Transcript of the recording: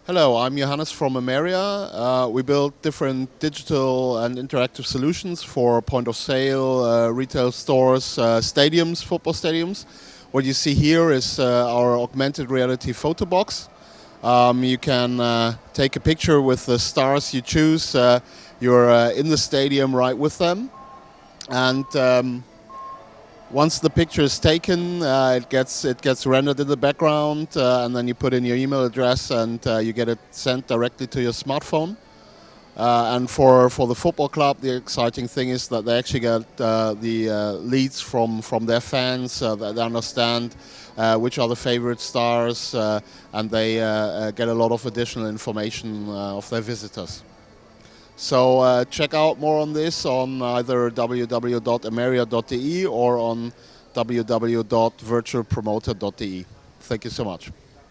Hello, I'm Johannes from Ameria. We build different digital and interactive solutions for point of sale, retail stores, stadiums, football stadiums. What you see here is our augmented reality photo box. You can take a picture with the stars you choose. You're in the stadium right with them. And once the picture is taken, it gets rendered in the background, and then you put in your email address, and you get it sent directly to your smartphone. And for the football club, the exciting thing is that they actually get the leads from their fans. That they understand which are the favorite stars, and they get a lot of additional information of their visitors. So check out more on this on either www.ameria.de or on www.virtualpromoter.de. Thank you so much.